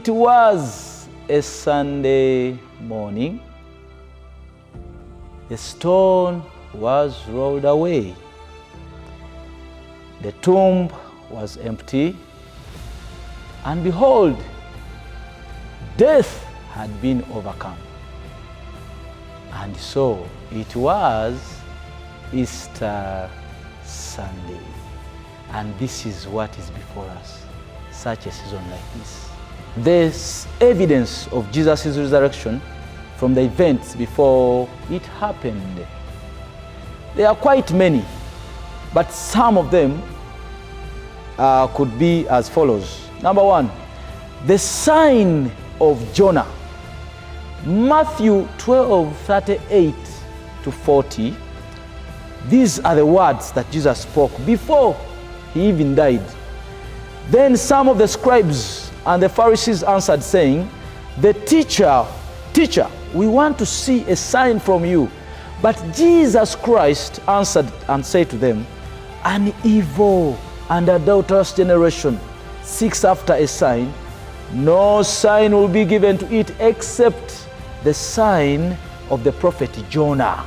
it was a Sunday morning. The stone was rolled away. The tomb was empty, and behold, death had been overcome. And so it was Easter Sunday. And this is what is before us, such a season like this. There's evidence of Jesus' resurrection from the events before it happened. There are quite many, but some of them could be as follows. Number one, the sign of Jonah. Matthew 12:38 to 40. These are the words that Jesus spoke before he even died. Then some of the scribes and the Pharisees answered, saying, "The teacher, we want to see a sign from you." But Jesus Christ answered and said to them, "An evil and adulterous generation seeks after a sign. No sign will be given to it except the sign of the prophet Jonah.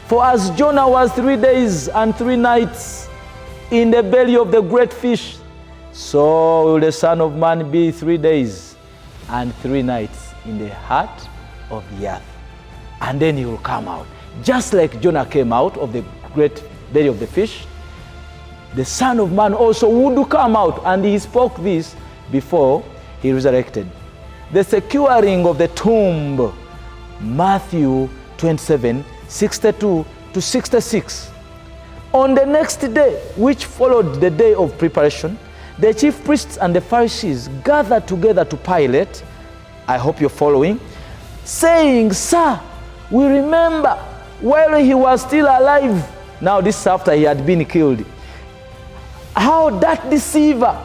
For as Jonah was 3 days and 3 nights in the belly of the great fish, so will the Son of Man be 3 days and 3 nights in the heart of the earth. And then he will come out. Just like Jonah came out of the great belly of the fish, the Son of Man also would come out, and he spoke this before he resurrected." The securing of the tomb, Matthew 27:62 to 66. On the next day, which followed the day of preparation, the chief priests and the Pharisees gathered together to Pilate, I hope you're following, saying, "Sir, we remember while he was still alive," now this is after he had been killed, "how that deceiver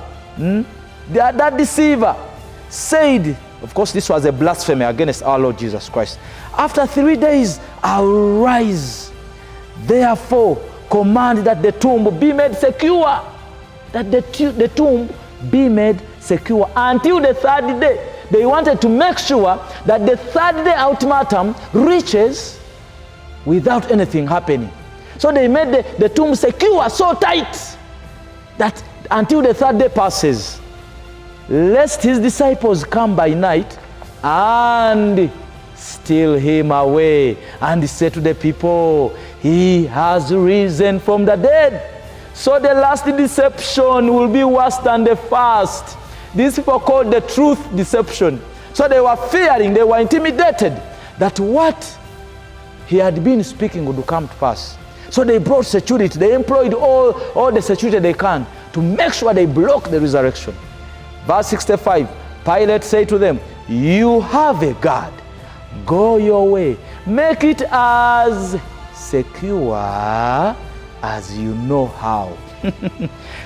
said," of course this was a blasphemy against our Lord Jesus Christ, "After 3 days I will rise. Therefore command that the tomb be made secure," that the tomb be made secure until the 3rd day. They wanted to make sure that the 3rd day ultimatum reaches without anything happening. So they made the tomb secure so tight that until the 3rd day passes, lest his disciples come by night and steal him away. And he said to the people, "He has risen from the dead." So the last deception will be worse than the first. These people called the truth deception. So they were fearing, they were intimidated that what he had been speaking would come to pass. So they brought security. They employed all the security they can to make sure they block the resurrection. Verse 65, Pilate said to them, "You have a God. Go your way. Make it as secure as you know how."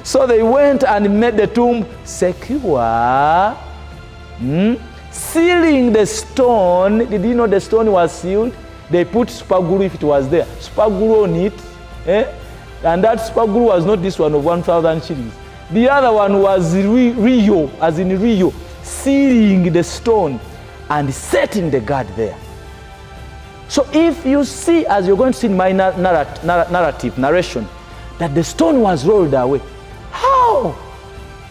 So they went and made the tomb secure, sealing the stone. Did you know the stone was sealed? They put spagulu, if it was there, spagulu on it. And that spagulu was not this one of 1,000 shillings. The other one was Rio, as in Rio, sealing the stone and setting the guard there. So if you see, as you're going to see in my narration, that the stone was rolled away, how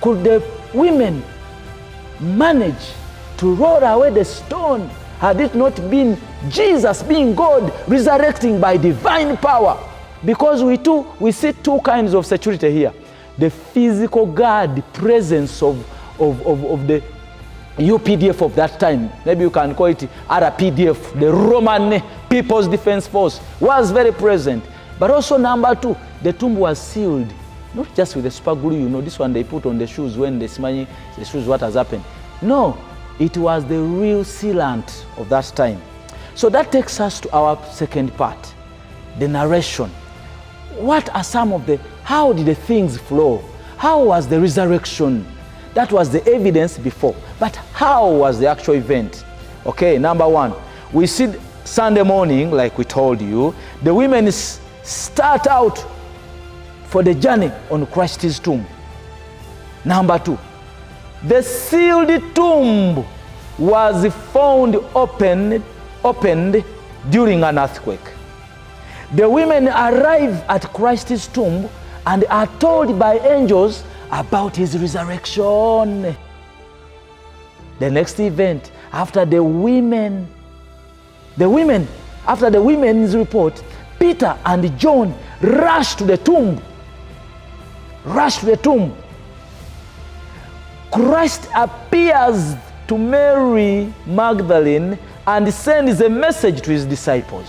could the women manage to roll away the stone had it not been Jesus, being God, resurrecting by divine power? Because we see two kinds of security here. The physical guard, the presence of the UPDF of that time, maybe you can call it RPDF, the Roman People's Defense Force, was very present. But also number two, the tomb was sealed, not just with the spagulu, you know, this one they put on the shoes when they smell the shoes, what has happened. No, it was the real sealant of that time. So that takes us to our second part, the narration. What are some of how did the things flow? How was the resurrection? That was the evidence before. But how was the actual event? Okay, number one, we see Sunday morning, like we told you, the women start out for the journey on Christ's tomb. Number two, the sealed tomb was found opened during an earthquake. The women arrive at Christ's tomb and are told by angels about his resurrection. The next event, after the women's report, Peter and John rush to the tomb. Christ appears to Mary Magdalene and sends a message to his disciples.